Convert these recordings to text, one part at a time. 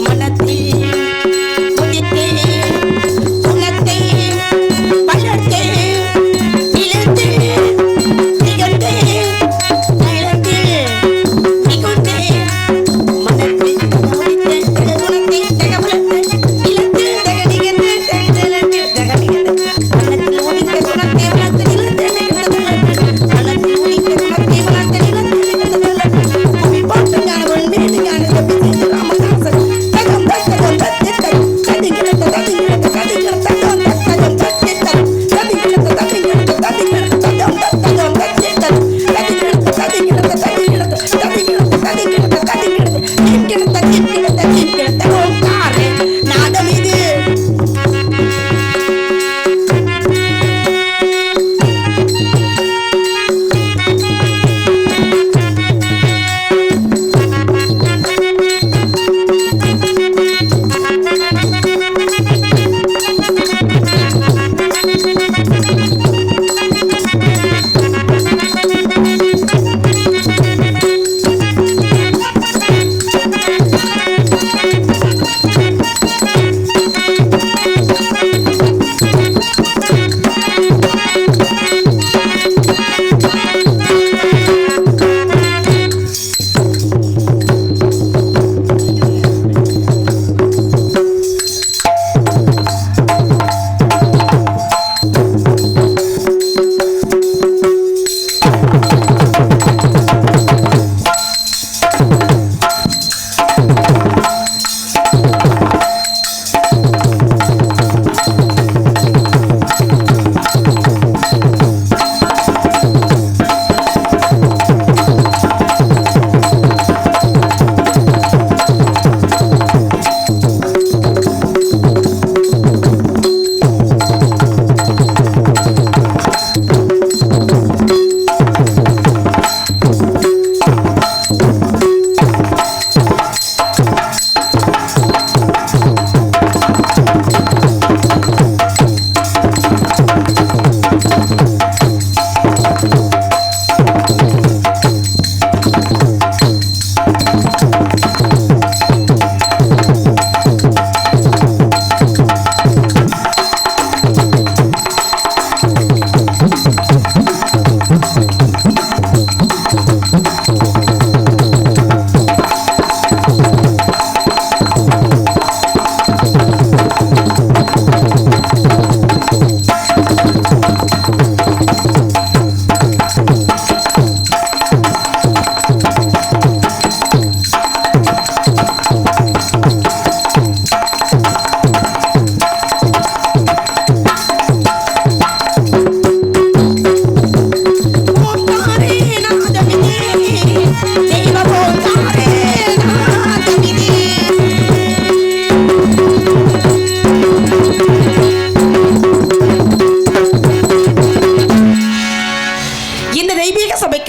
மனத்தில் உனத்தை வளர்த்தேன்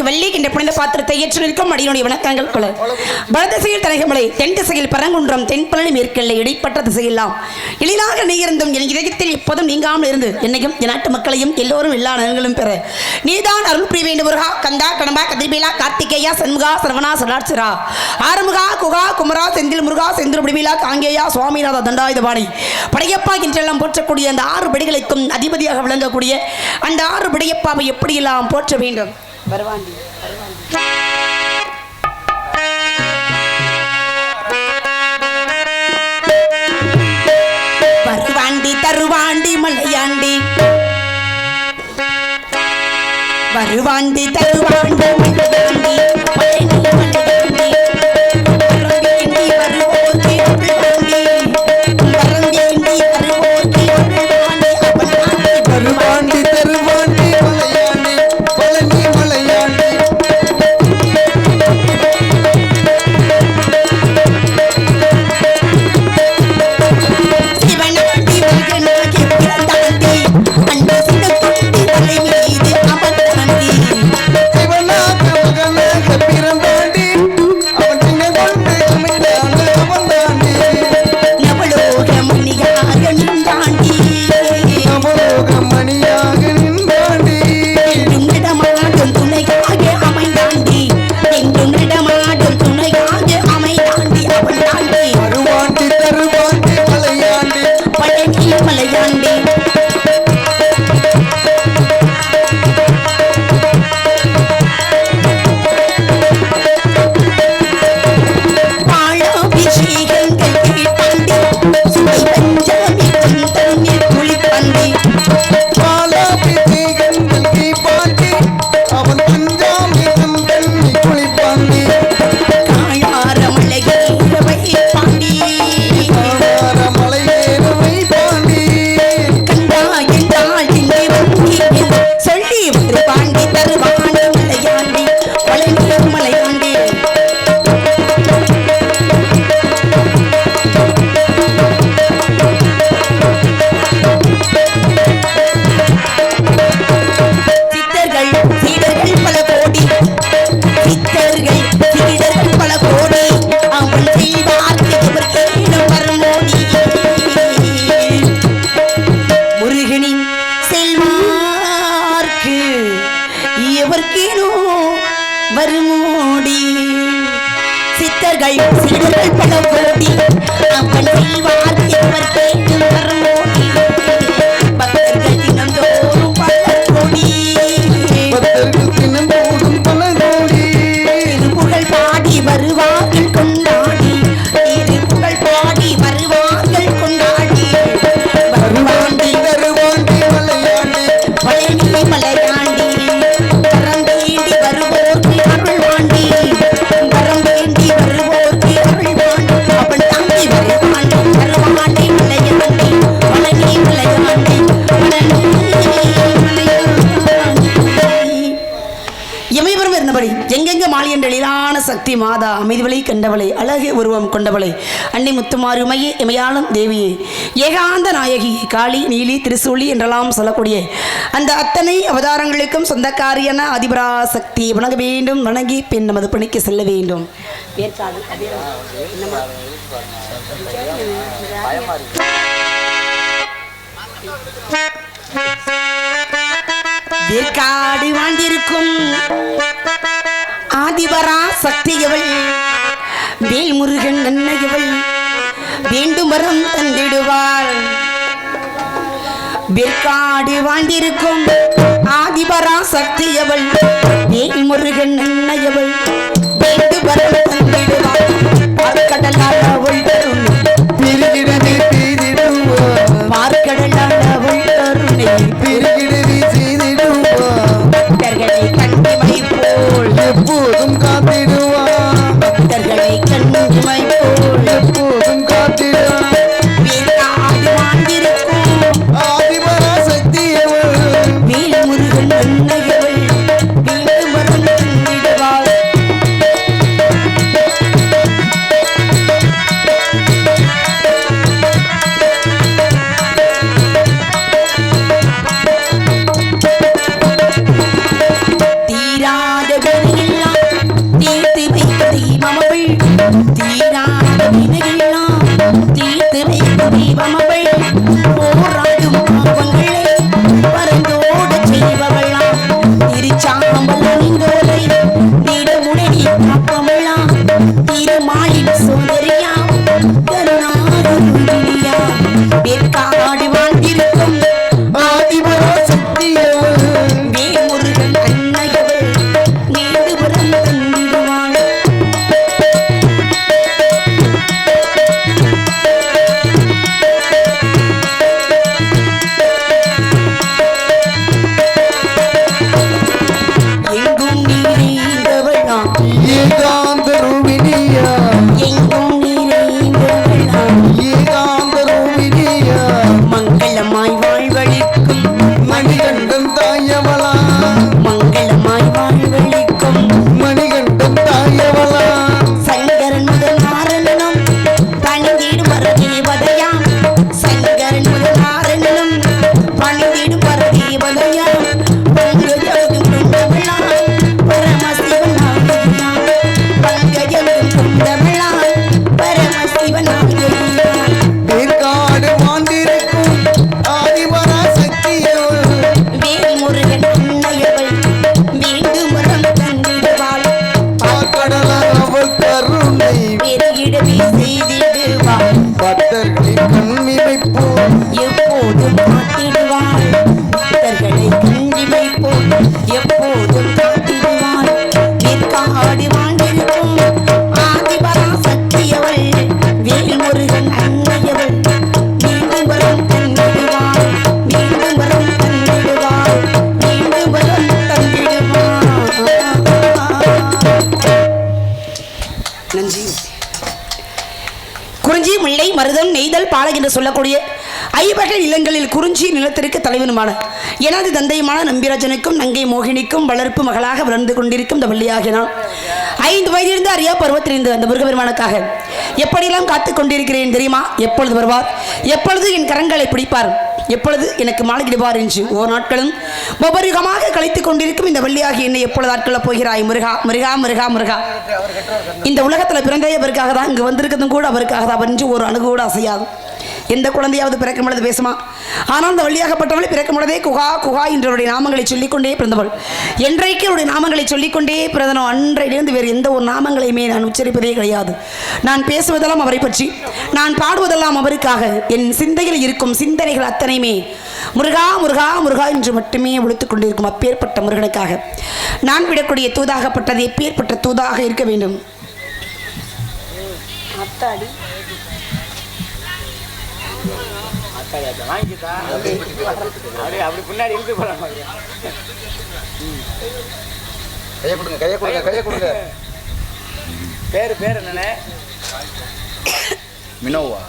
அன்னைக்கு வெள்ளி என்ற புனித பாத்திரத்தை ஏற்று நிற்கும் அடியினுடைய வணக்கங்கள் கொள்ள வடதிசையில் தலைகமலை தென் திசையில் பரங்குன்றம் தென்பழனி மேற்கெல்லை இடைப்பட்ட திசையெல்லாம் எளிதாக நீர்ந்தும் என் இதயத்தில் எப்போதும் நீங்காமல் இருந்து என்னையும் என் நாட்டு மக்களையும் எல்லோரும் எல்லா நலன்களும் பெற நீதான் அருள் புரிய வேண்டும். முருகா கந்தா கடம்பா கதிர்பேலா கார்த்திகேயா சண்முகா சரவணா சடாட்சிரா ஆறுமுகா குகா குமரா செந்தில் முருகா செந்தில் முடிவிலா காங்கேயா சுவாமிநாத தண்டாயுதபாணி படையப்பா என்றெல்லாம் போற்றக்கூடிய அந்த 6 படிகளுக்கும் அதிபதியாக விளங்கக்கூடிய அந்த 6 படையப்பாவை எப்படியெல்லாம் போற்ற வேண்டும். வருவாண்டி வருவாண்டி தருவாண்டி மலையாண்டி வருவாண்டி தருவாண்டி மலையாண்டி வருமோடி சித்தர்கள் சிறுகள் பல கோடி அவன் செய்வார் எவர் கேட்டு வருமோடி பக்தர்கள் தினந்தோறும் பல கோடி திருப்புகழ் பாடி வருவார்கள் கொண்டாடி திருப்புகழ் பாடி வருவார்கள் கொண்டாடி வருவாண்டி வருவாண்டி மலையாண்டி பழனி மலையாண்டி எங்கெங்க மாலி என்ற எழிலான சக்தி மாதா அமைதிவளை கண்டவளை அழகு உருவம் கொண்டவளை அன்னை முத்துமாரிமையே இமையாளும் தேவியே ஏகாந்த நாயகி காளி நீலி திரிசூலி என்றெல்லாம் சொல்லக்கூடிய அந்த அத்தனை அவதாரங்களுக்கும் சொந்தக்காரியான அதிபரா சக்தி வணங்க வேண்டும். வணங்கி பின் நமது பணிக்கு செல்ல வேண்டும். வேற்காடு வாழ்ந்திருக்கும் ஆதிபரா சக்தியவள் வேல்முருகன் நன்னையவள் வேண்டும் வரம் தந்திடுவாள். வேற்காடு வாழ்ந்திருக்கும் ஆதிபரா சக்தியவள் வேல்முருகன் நன்னையவள் வேண்டும் வரம் தந்திடுவாள். பார்க்கடலால் அவள் தருணை பெருகிறது பெய்திடுவாள். பார்க்கடலால் அவள் தருணை பெருகிறது செய்திடுவாள். பக்தர்களை கண்ணிமை போல் எப்போதும் காத்திடுவாள். பக்தர்களை கண்ணிமை போல் எப்போதும் காத்திடுவாள். வேற்காடு வாழ்ந்திருக்கும் ஆதிபரா சக்தியவள் வேல்முருகன் நன்னையவள் வேண்டும் வரம் தந்திடுவாள். தீராத பாலை என்று சொல்லக்கூடிய ஐவகை இல்லங்களில் குறிஞ்சி நிலத்திற்கு தலைவனுமான எனது தந்தையுமான நம்பிராஜனுக்கும் நங்கை மோகினிக்கும் வளர்ப்பு மகளாக வளர்ந்து கொண்டிருக்கும் இந்த வள்ளியாகிய நான் 5 வயதிலிருந்து அறியா பருவத்திலிருந்து அந்த முருகபெருமானுக்காக எப்படியெல்லாம் காத்துக் கொண்டிருக்கிறேன் தெரியுமா? எப்பொழுது வருவார், எப்பொழுது என் கரங்களை பிடிப்பார், எப்பொழுது எனக்கு மாலையிடுவார் என்று ஓர் நாட்களும் ஒவ்வொரு யுகமாக கழித்துக் கொண்டிருக்கும் இந்த வள்ளியாகி என்னை எப்பொழுது ஆட்கொள்ளப் போகிறாய் முருகா முருகா முருகா முருகா. இந்த உலகத்தில் பிறந்தே அவருக்காக தான், இங்கு வந்திருக்கிறதும் கூட அவருக்காக தான் என்று ஒரு அணுகு கூட அசையாது. எந்த குழந்தையாவது பிறக்கும் பொழுது பேசுமா? ஆனால் அந்த வழியாகப்பட்டவளை பிறக்கும் பொழுதே குகா குகா என்றவருடைய நாமங்களை சொல்லிக்கொண்டே பிறந்தவள். என்றைக்கு அவருடைய நாமங்களை சொல்லிக்கொண்டே பிறந்தனோ அன்றையிலிருந்து வேறு எந்த ஒரு நாமங்களையுமே நான் உச்சரிப்பதே கிடையாது. நான் பேசுவதெல்லாம் அவரை பற்றி, நான் பாடுவதெல்லாம் அவருக்காக. என் சிந்தையில் இருக்கும் சிந்தனைகள் அத்தனையுமே முருகா முருகா முருகா என்று மட்டுமே ஒழித்துக் கொண்டிருக்கும் அப்பேற்பட்ட முருகனுக்காக நான் விடக்கூடிய தூதாகப்பட்டது எப்பேற்பட்ட தூதாக இருக்க வேண்டும். அத்தாடி பேரு என்ன? மினோவா?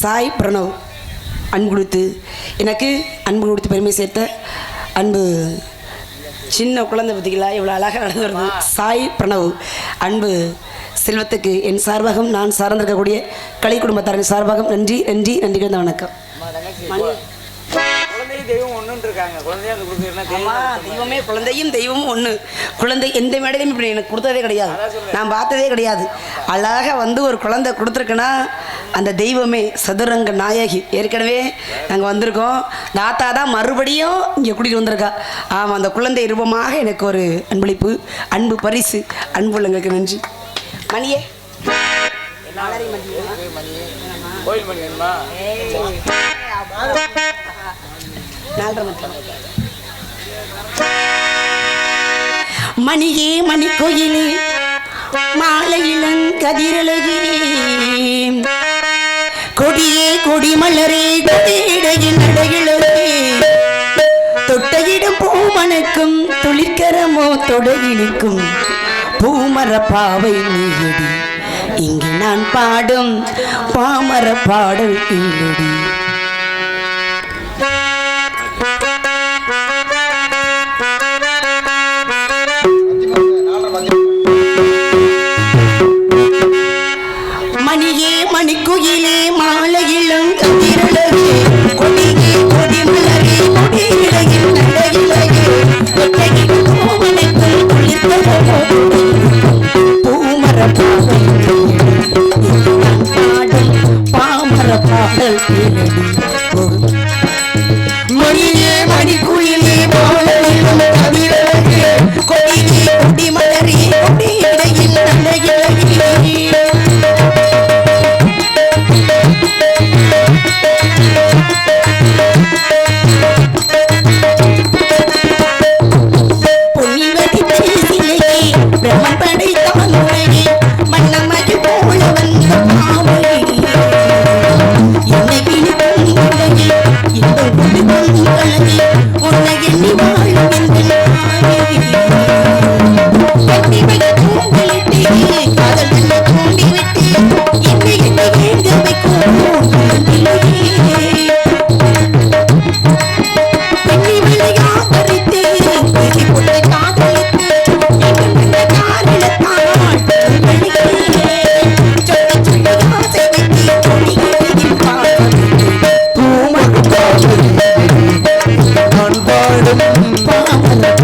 சாய் பிரணவ். அன்பு கொடுத்து எனக்கு அன்பு கொடுத்து பெருமை சேர்த்த அன்பு சின்ன குழந்தை பற்றிகளா இவ்வளோ அழகாக நடந்து வருது. சாய் பிரணவ் அன்பு செல்வத்துக்கு என் சார்பாகம், நான் சார்ந்திருக்கக்கூடிய கலை குடும்பத்தாரின் சார்பாகம் நன்றி நன்றி நன்றி கிடந்த வணக்கம். தெய்வமே குழந்தையும் தெய்வமும் ஒன்று. குழந்தை எந்த மேடையிலும் இப்படி எனக்கு கொடுத்ததே கிடையாது, நான் பார்த்ததே கிடையாது. அழகாக வந்து ஒரு குழந்தை கொடுத்துருக்குன்னா அந்த தெய்வமே சதுரங்க நாயகி. ஏற்கனவே நாங்கள் வந்திருக்கோம், தாத்தா தான் மறுபடியும் இங்கே கூட்டிகிட்டு வந்திருக்கா. ஆமாம், அந்த குழந்தை ரூபமாக எனக்கு ஒரு அன்பளிப்பு, அன்பு பரிசு, அன்பு உள்ளங்களுக்கு நன்றி. மணியே மணியே மணி கோயிலே மாலையிலங்கதிரழகே கொடியே கொடிமலரே கொடியிடையில் அழகிழகே தொட்டையிடும் பூமனுக்கும் துளிக்கரமோ தொடையினுக்கும் பூமர பாவை நீயடி இங்கு நான் பாடும் பாமர பாடல் இல்லடி. மணியே மணிக்குயிலே மாலையிலும் கதிரழகே கொடியே கொடிமலரே கொடியிடையில் அழகிழகே தொட்டையிடும் பூமனுக்கும் துளிக்கரமோ பூமர பாவை பாமர பாடல் மணியே மணிக்குயிலே மாலையிலும் கதிரழகே கொடியே கொடிமலரே கொடியிடையில் அழகிழகே பாடும்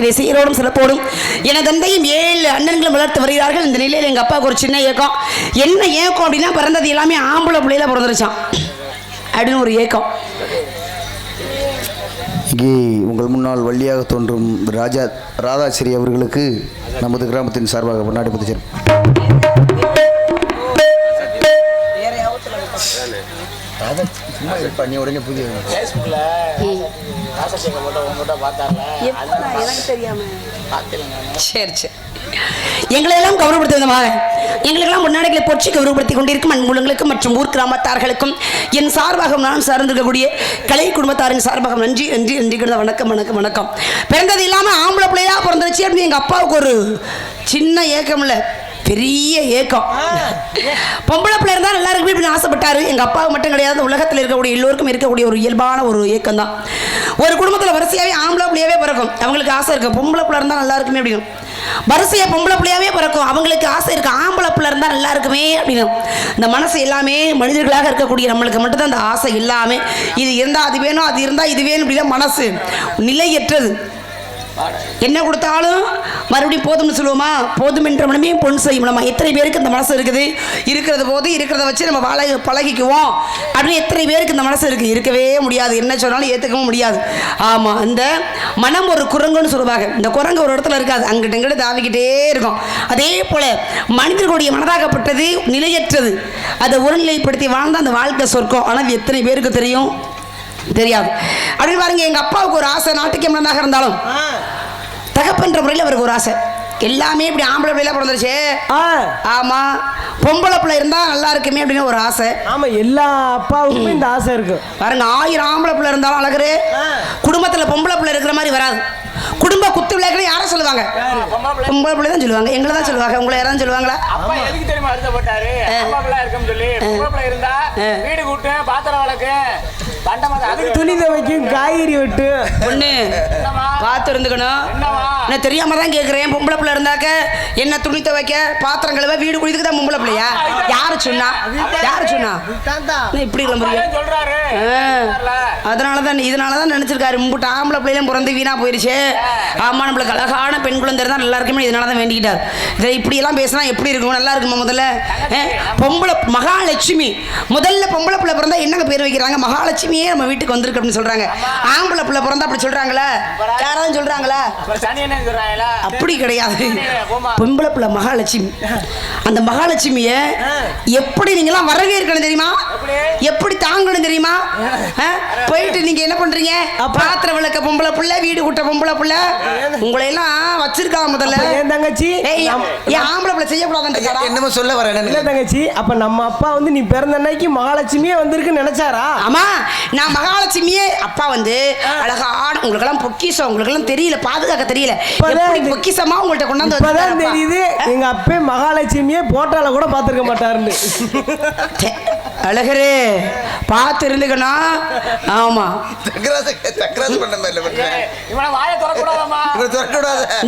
வீட்டிலே சீரோடும் சிறப்போடும் என தந்தையும் 7 அண்ணன்களும் வளர்த்து வருகிறார்கள். இந்த நிலையில் எங்கள் அப்பாவுக்கு ஒரு சின்ன ஏக்கம். என்ன ஏக்கம் அப்படின்னா, பிறந்தது எல்லாமே ஆம்பளை பிள்ளையில பிறந்துருச்சான் அப்படின்னு ஒரு ஏக்கம். இங்கே உங்கள் முன்னால் வள்ளியாக தோன்றும் ராதாஸ்ரீ அவர்களுக்கு நமது கிராமத்தின் சார்பாக பொன்னாடி புதுச்சேரி. சரி சரி, எங்களெல்லாம் கௌரவப்படுத்த விதமாக எங்களுக்கெல்லாம் முன்னாடிகளை பொற்றி கௌரவப்படுத்திக் கொண்டிருக்கும் அன்புலங்களுக்கும் மற்றும் ஊர் கிராமத்தார்களுக்கும் என் சார்பாக நான் சார்ந்திருக்கக்கூடிய கலை குடும்பத்தாரின் சார்பாக நன்றி நன்றி நன்றி கிடந்த வணக்கம் வணக்கம் வணக்கம். பிறந்தது இல்லாமல் ஆம்பளை பிள்ளையா பிறந்துருச்சு அப்படின்னு எங்கள் அப்பாவுக்கு ஒரு சின்ன ஏக்கம் இல்லை, பெரிய ஏக்கம். பொம்பளை பிள்ளை இருந்தால் எல்லாருக்குமே இப்படி ஆசைப்பட்டாரு. எங்கள் அப்பாவுக்கு மட்டும் கிடையாது, உலகத்தில் இருக்கக்கூடிய எல்லோருக்கும் இருக்கக்கூடிய ஒரு இயல்பான ஒரு ஏக்கம் தான். ஒரு குடும்பத்தில் வரிசையாகவே ஆம்பளை பிள்ளையாவே பிறக்கும், அவங்களுக்கு ஆசை இருக்கும். பொம்பளை பிள்ளை இருந்தால் நல்லா இருக்குமே அப்படின்னு. வரிசையாக பொம்பளை பிள்ளையாவே பிறக்கும், அவங்களுக்கு ஆசை இருக்கு ஆம்பளை பிள்ளை இருந்தால் நல்லா இருக்குமே அப்படின்னு. இந்த மனசு எல்லாமே மனிதர்களாக இருக்கக்கூடிய நம்மளுக்கு மட்டும்தான் அந்த ஆசை எல்லாமே. இது இருந்தால் அது வேணும், அது இருந்தால் இது வேணும் அப்படின்னா மனசு நிலையற்றது. என்ன கொடுத்தாலும் மறுபடியும் போதும்னு சொல்லுவோமா? போதும் என்ற மனமே பொன் செய்யும். நம்ம எத்தனை பேருக்கு இந்த மனசு இருக்குது? இருக்கிறது போது இருக்கிறத வச்சு நம்ம பழகிக்குவோம் அப்படின்னு எத்தனை பேருக்கு இந்த மனசு இருக்குது? இருக்கவே முடியாது, என்ன சொன்னாலும் ஏற்றுக்கவும் முடியாது. ஆமாம், இந்த மனம் ஒரு குரங்குன்னு சொல்லுவாங்க. இந்த குரங்கு ஒரு இடத்துல இருக்காது, அங்கிட்ட இங்கிட்ட தாவிக்கிட்டே இருக்கும். அதே போல மனிதர்களுடைய மனதாகப்பட்டது நிலையற்றது. அதை ஒருநிலைப்படுத்தி வாழ்ந்தால் அந்த வாழ்க்கை சொர்க்கம். ஆனால் எத்தனை பேருக்கு தெரியும்? தெரியாது. அப்படின்னு பாருங்க, எங்க அப்பாவுக்கு ஒரு ஆசை, நாட்டுக்கு மன்னனாக இருந்தாலும் தகப்பன்ற முறையில் அவருக்கு ஒரு ஆசை. எல்லாமே இப்படி ஆம்பளை பிள்ளைல பிறந்துருச்சு. ஆமா, பொம்பளை பிள்ளை இருந்தா நல்லா இருக்குமே அப்படின்னு ஒரு ஆசை. ஆமா, எல்லா அப்பாவுக்குமே இந்த ஆசை இருக்கு. பாருங்க, 1000 ஆம்பளை பிள்ளை இருந்தாலும் அழகரு குடும்பத்துல பொம்பளை பிள்ளை இருக்கிற மாதிரி வராது. குடும்ப குத்து விளையாட்டு யாரை சொல்லுவாங்க? பொம்பளை பிள்ளை தான் சொல்லுவாங்க, எங்களை தான் சொல்லுவாங்க. உங்களை யாராவது சொல்லுவாங்களா? அப்பா எதுக்கு தெரியுமா வருத்தப்பட்டாரு? பொம்பளை பிள்ளை இருக்குன்னு சொல்லி. பொம்பளை பிள்ளை இருந்தா வீடு கூட்டு, பாத்திரம் வளர்க்கு, துணி துவைக்கும், காய்கறி வெட்டு. ஒண்ணு பார்த்து இருந்துக்கணும். நான் தெரியாம தான் கேட்கிறேன். பொம்பளை பிள்ளை இருந்தாக்க என்ன துணி துவைக்க, பாத்திரம் கழுவ, வீடு குடிதுக்கு தான் பொம்பளை பிள்ளையா? யாரு சொன்னா? யாரு சொன்னா? இப்படி சொல்றாரு. இதனாலதான் நினைச்சிருக்காரு மும்பிட்டு ஆம்பளை பிள்ளையிலும் பிறந்து வீணா போயிருச்சு. ஆமா, நம்மளுக்கு அழகான பெண் குழந்தை தான் நல்லா இருக்குமே, இதனாலதான் வேண்டிக்கிட்டார். இதை இப்படி எல்லாம் பேசினா எப்படி இருக்கும்? நல்லா இருக்குமா? முதல்ல பொம்பளை மகாலட்சுமி, முதல்ல பொம்பளை பிள்ளை பிறந்தா என்னங்க பேர் வைக்கிறாங்க? மகாலட்சுமியே நம்ம வீட்டுக்கு வந்திருக்கு அப்படின்னு சொல்றாங்க. ஆம்பளை பிள்ளை பிறந்தா அப்படி சொல்றாங்களா? யாராவது சொல்றாங்களா? அப்படி கிடையாது. பொம்பளை பிள்ளை மகாலட்சுமி. அந்த மகாலட்சுமிய எப்படி நீங்களாம் வரவேற்கணும் தெரியுமா? எப்படி தாங்கணும் தெரியுமா? போயிட்டு நீங்க என்ன பண்றீங்க? பாத்திரம் விளக்க பொம்பளை பிள்ளை, வீடு கூட்ட பொம்பளை பிள்ளை, உங்களை எல்லாம் வச்சிருக்காங்க. முதல்ல என் தங்கச்சி ஏன் ஆம்பளை பிள்ளை செய்யக்கூடாதுன்னு என்னமோ சொல்ல வரேன். இல்ல தங்கச்சி, அப்ப நம்ம அப்பா வந்து நீ பிறந்த அன்னைக்கு மகாலட்சுமியே வந்திருக்குன்னு நினைச்சாரா? ஆமா, நான் மகாலட்சுமியே. அப்பா வந்து அழகான, உங்களுக்கு எல்லாம் பொக்கிஷம், உங்களுக்கு எல்லாம் தெரியல, பாதுகாக்க தெரியல, பொக்கிஷமா உங்கள்ட்ட கொண்டாந்து தெரியுது. எங்க அப்பே மகாலட்சுமியே போட்டால கூட பாத்துருக்க மாட்டாருன்னு. அழகரே பார்த்து இருந்துக்கணும். ஆமா,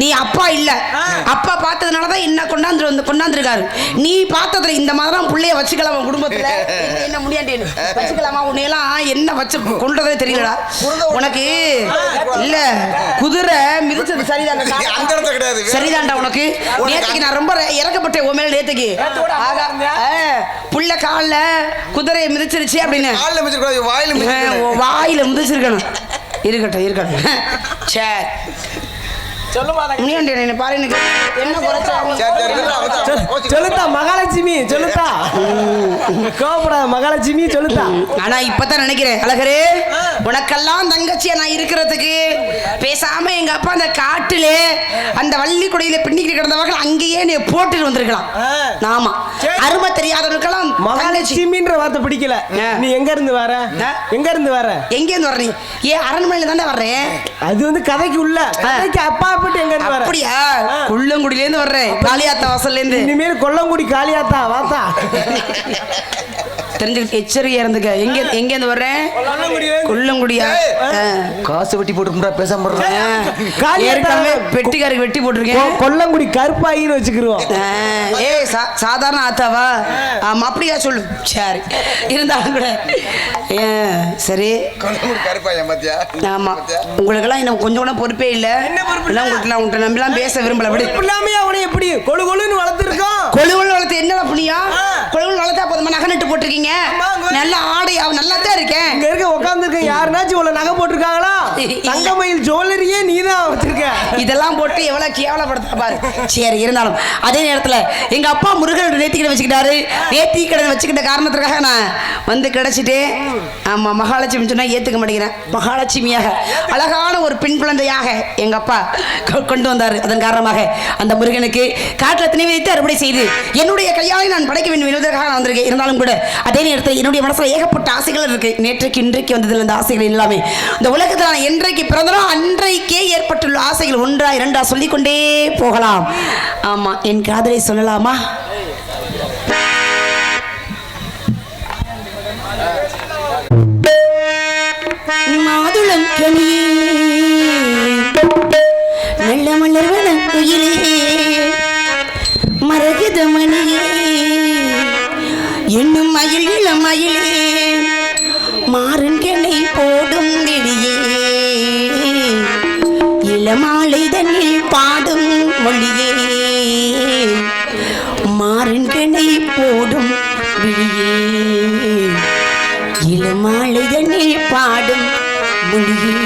நீ அப்பா இல்ல, அப்பா பார்த்ததுனாலதான் என்ன கொண்டாந்துருக்காரு. நீ பார்த்ததுல இந்த மாதிரிலாம் பிள்ளைய வச்சுக்கலாமா? குடும்பத்துல என்ன முடியாண்டேன்னு வச்சுக்கலாமா? உன்னையெல்லாம் என்ன வச்சு கொண்டதே தெரியலடா உனக்கு. இல்ல, குதிரை மிதிச்சது சரிதான்டா, சரிதான்டா உனக்கு. நேற்றுக்கு நான் ரொம்ப இறக்கப்பட்டேன் உன் மேல. நேற்றுக்கு புள்ள காலில் குதிரையை மிதிச்சிருச்சு அப்படின்னு வாயில மிதிச்சிருக்கணும். இருக்கட்டும் இருக்கட்டும். சரி, சொல்லுத்தா மகாலட்சுமி, சொல்லுத்தா கோபப்படாத மகாலட்சுமி, சொல்லுத்தா. ஆனா இப்பதான் நினைக்கிறேன் அழகரே, உனக்கெல்லாம் தங்கச்சியா நான் இருக்கிறதுக்கு பேசாம எங்க அப்பா அந்த காட்டுல அந்த வள்ளி குடையில பின்னிக்கிட்டு கிடந்தவங்க அங்கேயே நீ போட்டுட்டு வந்திருக்கலாம். ஆமா, அருமை தெரியாதவர்களுக்கெல்லாம் மகாலட்சுமின்ற வார்த்தை பிடிக்கல. நீ எங்க இருந்து வர? எங்க இருந்து வர? எங்க இருந்து வர? நீ ஏன் அரண்மனையில தானே வர்றேன்? அது வந்து கதைக்கு உள்ள, கதைக்கு அப்பா அப்படியா? கொல்லங்குடியில இருந்து வர்றேன், காளியாத்தா வாசல்ல இருந்து. இனிமேல் கொல்லங்குடி காளியாத்தா வாத்தா. தெரிஞ்சுக்கிட்டு எச்சரிக்கையா இருந்துக்க. எங்க இருந்து வர்றேன்? கொல்லங்குடியா? காசு வெட்டி போட்டுருக்கா பேசாம ஏற்கனவே பெட்டிக்காருக்கு வெட்டி போட்டிருக்கேன். கொல்லங்குடி கருப்பாயின்னு வச்சுக்கிருவோம். சாதாரண ஆத்தாவா? ஆமா அப்படியா சொல்லு. சரி இருந்தாலும் கூட சரி. ஆமா உங்களுக்கெல்லாம் இன்னும் கொஞ்சம் கூட பொறுப்பே இல்ல. உங்களுக்கு நம்பிலாம் பேச விரும்பல. அவனை எப்படி கொழு கொழுன்னு வளர்த்துருக்கான். கொழு கொழு வளர்த்து என்னடா புண்ணியா? கொழு கொழு வளர்த்தா போதுமா? நகை நட்டு போட்டிருக்கீங்க. நல்ல ஆடை நல்லா தான் இருக்கேன். இங்க இருக்க உட்காந்துருக்கேன். யாருனாச்சும் இவ்வளவு நகை போட்டிருக்காங்களா? தங்கமயில் ஜுவல்லரியே நீதான் வச்சிருக்க. இதெல்லாம் போட்டு எவ்வளவு கேவலப்படுத்த பாரு. சரி இருந்தாலும் அதே நேரத்துல எங்க அப்பா முருகன் நேர்த்திக்கடை வச்சுக்கிட்டாரு. நேர்த்திக்கடை வச்சுக்கிட்ட காரணத்துக்காக நான் வந்து கிடைச்சிட்டேன். ஆமா மகாலட்சுமி சொன்னா ஏத்துக்க மாட்டேங்கிறேன். மகாலட்சுமியாக அழகான ஒரு பெண் குழந்தையாக எங்க அப்பா கொண்டு வந்தாரு. அதன் காரணமாக அந்த முருகனுக்கு காட்டுல திணை வைத்து அறுவடை செய்து என்னுடைய கையாலை நான் படைக்க வேண்டும் என்பதற்காக நான் வந்திருக்கேன். இருந்தாலும் கூட அதே நேரத்தில் என்னுடைய மனசுல ஏகப்பட்ட ஆசைகள் இருக்கு. நேற்றைக்கு இன்றைக்கு வந்ததில் இந்த ஆசைகள் எல்லாமே இந்த உலகத்தில் நான் என்றைக்கு பிறந்தனோ அன்றைக்கே ஏற்பட்டுள்ள ஆசைகள் ஒன்றா இரண்டா சொல்லிக்கொண்டே போகலாம். ஆமா என் காதலை சொல்லலாமா? மாதுளம் கனியே நல்ல மலர்வன குயிலே மரகத மணியே என்னும் மயில் இளமயிலே மாறன் கணை போடும் வெளியே இளமாலை தண்ணில் பாடும் மொழியே மாறன் கணை போடும் வெளியே இளமாலை தண்ணில் பாடும் மொழியே